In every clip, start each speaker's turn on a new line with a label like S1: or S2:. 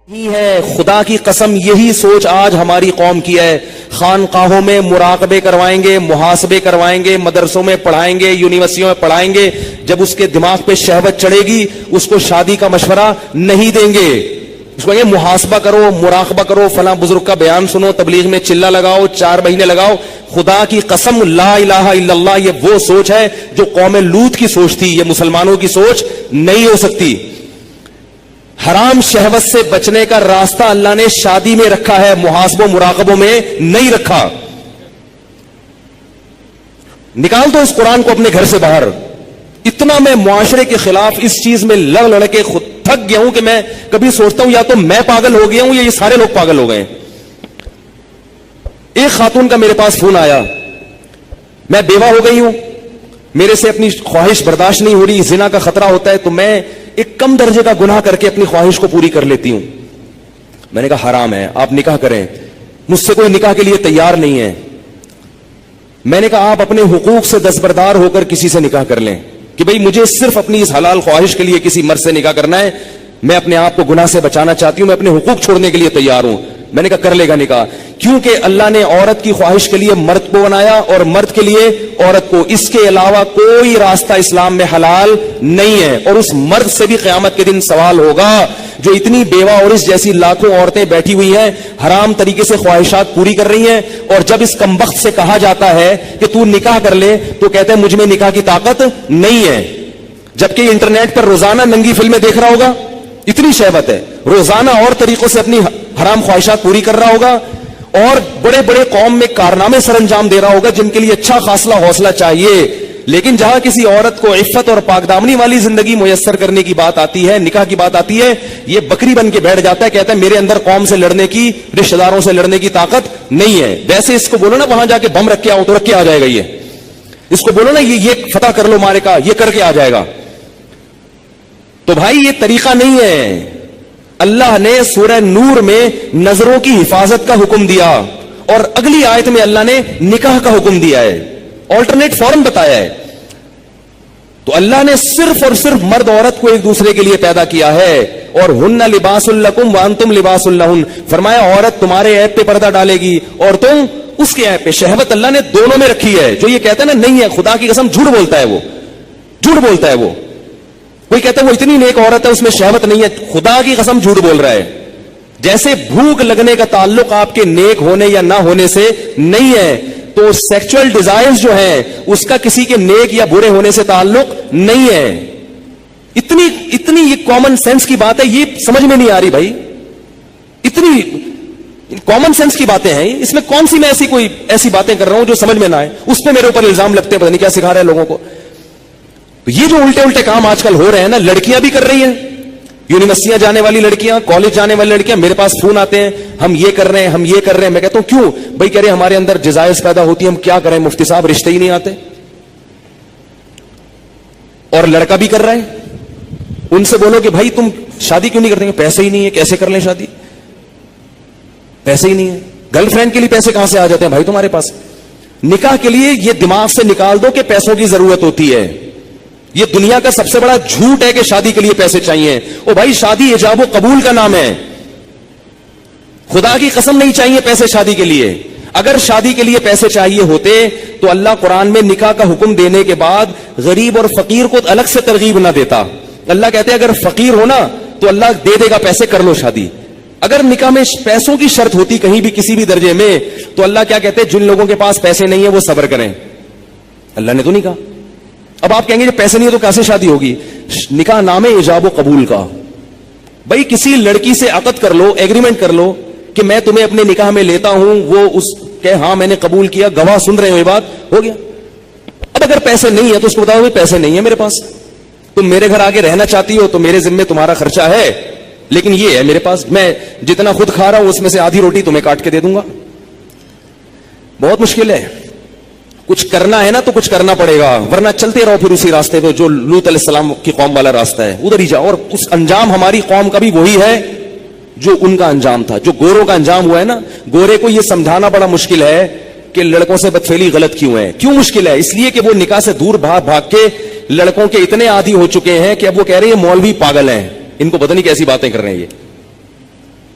S1: ہی ہے. خدا کی قسم یہی سوچ آج ہماری قوم کی ہے. خانقاہوں میں مراقبے کروائیں گے, محاسبے کروائیں گے, مدرسوں میں پڑھائیں گے, یونیورسٹیوں میں پڑھائیں گے. جب اس کے دماغ پہ شہوت چڑھے گی اس کو شادی کا مشورہ نہیں دیں گے. اس کو یہ محاسبہ کرو, مراقبہ کرو, فلاں بزرگ کا بیان سنو, تبلیغ میں چلہ لگاؤ, 4 مہینے لگاؤ. خدا کی قسم لا الہ الا اللہ یہ وہ سوچ ہے جو قوم لوط کی سوچ تھی. یہ مسلمانوں کی سوچ نہیں ہو سکتی. حرام شہوت سے بچنے کا راستہ اللہ نے شادی میں رکھا ہے, محاسبوں مراقبوں میں نہیں رکھا. نکال دو اس قرآن کو اپنے گھر سے باہر. اتنا میں معاشرے کے خلاف اس چیز میں لڑ کے خود تھک گیا ہوں کہ میں کبھی سوچتا ہوں یا تو میں پاگل ہو گیا ہوں یا یہ سارے لوگ پاگل ہو گئے. ایک خاتون کا میرے پاس فون آیا, میں بیوہ ہو گئی ہوں, میرے سے اپنی خواہش برداشت نہیں ہو رہی, زنا کا خطرہ ہوتا ہے, تو میں ایک کم درجے کا گناہ کر کے اپنی خواہش کو پوری کر لیتی ہوں. میں نے کہا حرام ہے, آپ نکاح کریں. مجھ سے کوئی نکاح کے لیے تیار نہیں ہے. میں نے کہا آپ اپنے حقوق سے دستبردار ہو کر کسی سے نکاح کر لیں کہ بھئی مجھے صرف اپنی اس حلال خواہش کے لیے کسی مرد سے نکاح کرنا ہے, میں اپنے آپ کو گناہ سے بچانا چاہتی ہوں, میں اپنے حقوق چھوڑنے کے لیے تیار ہوں. میں نے کہا کر لے گا نکاح, کیونکہ اللہ نے عورت کی خواہش کے لیے مرد کو بنایا اور مرد کے لیے عورت کو. اس کے علاوہ کوئی راستہ اسلام میں حلال نہیں ہے. اور اس مرد سے بھی قیامت کے دن سوال ہوگا جو اتنی بیوہ اور اس جیسی لاکھوں عورتیں بیٹھی ہوئی ہیں, حرام طریقے سے خواہشات پوری کر رہی ہیں, اور جب اس کمبخت سے کہا جاتا ہے کہ تو نکاح کر لے تو کہتے ہیں مجھ میں نکاح کی طاقت نہیں ہے. جبکہ انٹرنیٹ پر روزانہ ننگی فلمیں دیکھ رہا ہوگا, اتنی شہوت ہے, روزانہ اور طریقوں سے اپنی حرام خواہشات پوری کر رہا ہوگا, اور بڑے بڑے قوم میں کارنامے سر انجام دے رہا ہوگا جن کے لیے اچھا خاصا حوصلہ چاہیے. لیکن جہاں کسی عورت کو عفت اور پاک دامنی والی زندگی میسر کرنے کی بات آتی ہے, نکاح کی بات آتی ہے, یہ بکری بن کے بیٹھ جاتا ہے, کہتا ہے میرے اندر قوم سے لڑنے کی, رشتہ داروں سے لڑنے کی طاقت نہیں ہے. ویسے اس کو بولو نا وہاں جا کے بم رکھ کے آؤ تو رکھ کے آ جائے گا. یہ اس کو بولو نا یہ فتح کر لو مارے کا, یہ کر کے آ جائے گا. تو بھائی یہ طریقہ نہیں ہے. اللہ نے سورہ نور میں نظروں کی حفاظت کا حکم دیا, اور اگلی آیت میں اللہ نے نکاح کا حکم دیا ہے, آلٹرنیٹ فورم بتایا ہے. تو اللہ نے صرف اور صرف مرد عورت کو ایک دوسرے کے لیے پیدا کیا ہے, اور ہن لباس لکم وانتم لباس لہن. فرمایا عورت تمہارے عیب پہ پردہ ڈالے گی اور تم اس کے عیب پہ. شہوت اللہ نے دونوں میں رکھی ہے. جو یہ کہتا ہے نا نہیں ہے, خدا کی قسم جھوٹ بولتا ہے, وہ جھوٹ بولتا ہے. وہ کوئی کہتا ہے وہ اتنی نیک عورت ہے اس میں شہوت نہیں ہے, خدا کی قسم جھوٹ بول رہا ہے. جیسے بھوک لگنے کا تعلق آپ کے نیک ہونے یا نہ ہونے سے نہیں ہے, تو سیکچوئل ڈیزائرز جو ہیں اس کا کسی کے نیک یا برے ہونے سے تعلق نہیں ہے. اتنی یہ کامن سینس کی بات ہے, یہ سمجھ میں نہیں آ رہی بھائی. اتنی کامن سینس کی باتیں ہیں, اس میں کون سی میں ایسی باتیں کر رہا ہوں جو سمجھ میں نہ آئے, اس پہ میرے اوپر الزام لگتے ہیں, پتہ نہیں کیا سکھا رہے ہیں لوگوں کو. تو یہ جو الٹے کام آج کل ہو رہے ہیں نا, لڑکیاں بھی کر رہی ہیں, یونیورسٹیاں جانے والی لڑکیاں, کالج جانے والی لڑکیاں, میرے پاس فون آتے ہیں ہم یہ کر رہے ہیں, ہم یہ کر رہے ہیں. میں کہتا ہوں کیوں بھائی؟ کہہ رہے ہمارے اندر جزائز پیدا ہوتی ہے, ہم کیا کریں مفتی صاحب, رشتے ہی نہیں آتے. اور لڑکا بھی کر رہا ہے, ان سے بولو کہ بھائی تم شادی کیوں نہیں کرتے؟ پیسے ہی نہیں ہے, کیسے کر لیں شادی, پیسے ہی نہیں ہے. گرل فرینڈ کے لیے پیسے کہاں سے آ جاتے ہیں بھائی تمہارے پاس؟ نکاح کے لیے یہ دماغ سے نکال دو کہ پیسوں کی ضرورت ہوتی ہے. یہ دنیا کا سب سے بڑا جھوٹ ہے کہ شادی کے لیے پیسے چاہیے. او بھائی شادی ایجاب و قبول کا نام ہے, خدا کی قسم نہیں چاہیے پیسے شادی کے لیے. اگر شادی کے لیے پیسے چاہیے ہوتے تو اللہ قرآن میں نکاح کا حکم دینے کے بعد غریب اور فقیر کو الگ سے ترغیب نہ دیتا. اللہ کہتے ہیں اگر فقیر ہونا تو اللہ دے دے گا پیسے, کر لو شادی. اگر نکاح میں پیسوں کی شرط ہوتی کہیں بھی کسی بھی درجے میں, تو اللہ کیا کہتے ہیں؟ جن لوگوں کے پاس پیسے نہیں ہیں وہ صبر کریں. اللہ نے تو نہیں کہا. اب آپ کہیں گے جب پیسے نہیں ہے تو کیسے شادی ہوگی؟ نکاح نام ہے ایجاب و قبول کا. بھائی کسی لڑکی سے عقد کر لو, ایگریمنٹ کر لو کہ میں تمہیں اپنے نکاح میں لیتا ہوں, وہ اس کہ ہاں میں نے قبول کیا, گواہ سن رہے ہو, یہ بات ہو گیا. اب اگر پیسے نہیں ہے تو اس کو بتاؤ پیسے نہیں ہے میرے پاس, تم میرے گھر آگے رہنا چاہتی ہو تو میرے ذمے تمہارا خرچہ ہے, لیکن یہ ہے میرے پاس, میں جتنا خود کھا رہا ہوں اس میں سے آدھی روٹی تمہیں کاٹ کے دے دوں گا. بہت مشکل ہے. کچھ کرنا ہے نا تو کچھ کرنا پڑے گا, ورنہ چلتے رہو پھر اسی راستے پہ جو لوط علیہ السلام کی قوم والا راستہ ہے, ادھر ہی جاؤ. اور اس انجام ہماری قوم کا بھی وہی ہے جو ان کا انجام تھا, جو گوروں کا انجام ہوا ہے نا. گورے کو یہ سمجھانا بڑا مشکل ہے کہ لڑکوں سے بدفعلی غلط کیوں ہے. کیوں مشکل ہے؟ اس لیے کہ وہ نکاح سے دور بھاگ کے لڑکوں کے اتنے عادی ہو چکے ہیں کہ اب وہ کہہ رہے ہیں مولوی پاگل ہیں, ان کو پتہ نہیں کیسی باتیں کر رہے ہیں.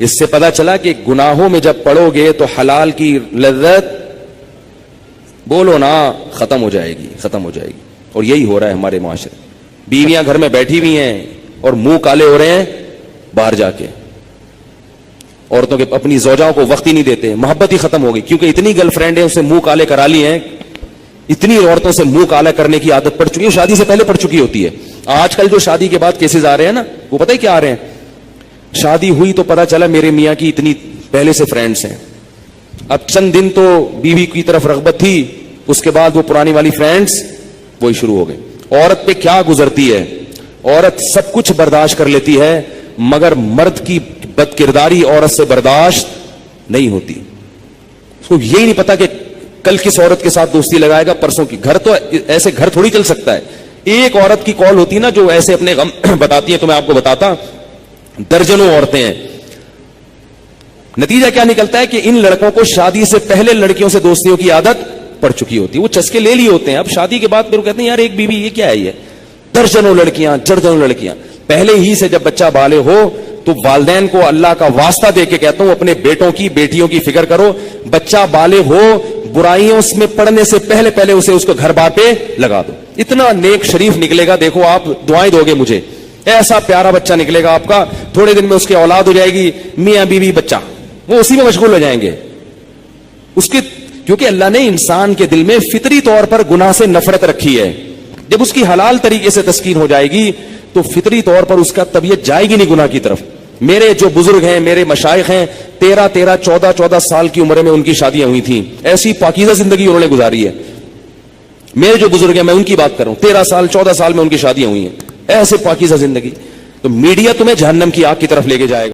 S1: اس سے پتا چلا کہ گناہوں میں جب پڑو گے تو حلال کی لذت بولو نا ختم ہو جائے گی، ختم ہو جائے گی. اور یہی ہو رہا ہے ہمارے معاشرے. بیویاں گھر میں بیٹھی ہوئی ہیں اور منہ کالے ہو رہے ہیں باہر جا کے. عورتوں کے اپنی زوجاؤں کو وقت ہی نہیں دیتے، محبت ہی ختم ہو گئی، کیونکہ اتنی گرل فرینڈ ہیں اسے منہ کالے کرا لی ہیں. اتنی عورتوں سے منہ کالا کرنے کی عادت پڑ چکی ہے، شادی سے پہلے پڑ چکی ہوتی ہے. آج کل جو شادی کے بعد کیسز آ رہے ہیں نا، وہ پتہ ہے کیا آ رہے ہیں؟ شادی ہوئی تو پتا چلا میرے میاں کی اتنی پہلے سے فرینڈز ہیں. اب چند دن تو بیوی کی طرف رغبت تھی، اس کے بعد وہ پرانی والی فرینڈز وہی شروع ہو گئے. عورت پہ کیا گزرتی ہے؟ عورت سب کچھ برداشت کر لیتی ہے، مگر مرد کی بد کرداری عورت سے برداشت نہیں ہوتی. اس کو یہی نہیں پتا کہ کل کس عورت کے ساتھ دوستی لگائے گا، پرسوں کی. گھر تو ایسے گھر تھوڑی چل سکتا ہے. ایک عورت کی کال ہوتی نا جو ایسے اپنے غم بتاتی ہے، تو میں آپ کو بتاتا درجنوں عورتیں ہیں. نتیجہ کیا نکلتا ہے کہ ان لڑکوں کو شادی سے پہلے لڑکیوں سے دوستیوں کی عادت پڑ چکی ہوتی ہے. وہ چسکے لے لیے ہوتے ہیں. اب شادی کے بعد پھر وہ کہتے ہیں یار ایک بیوی یہ کیا ہے؟ یہ درجنوں لڑکیاں، درجنوں لڑکیاں. پہلے ہی سے جب بچہ بالغ ہو تو والدین کو اللہ کا واسطہ دے کے کہتا ہوں اپنے بیٹوں کی بیٹیوں کی فکر کرو. بچہ بالغ ہو برائیوں میں پڑنے سے پہلے پہلے اسے اس کو گھر بار پہ لگا دو. اتنا نیک شریف نکلے گا، دیکھو آپ دعائیں دو گے مجھے، ایسا پیارا بچہ نکلے گا آپ کا. تھوڑے دن میں اس کی اولاد ہو جائے گی، میاں بیوی بچہ، وہ اسی میں مشغول ہو جائیں گے. اس کی کیونکہ اللہ نے انسان کے دل میں فطری طور پر گناہ سے نفرت رکھی ہے. جب اس کی حلال طریقے سے تسکین ہو جائے گی تو فطری طور پر اس کا طبیعت جائے گی نہیں گناہ کی طرف. میرے جو بزرگ ہیں، میرے مشائخ ہیں، 13 14 سال کی عمر میں ان کی شادیاں ہوئی تھیں. ایسی پاکیزہ زندگی انہوں نے گزاری ہے. میرے جو بزرگ ہیں میں ان کی بات کر رہا ہوں، 13 سال 14 سال میں ان کی شادیاں ہوئی ہیں. ایسے پاکیزہ زندگی. تو میڈیا تمہیں جہنم کی آگ کی طرف لے کے جائے گا.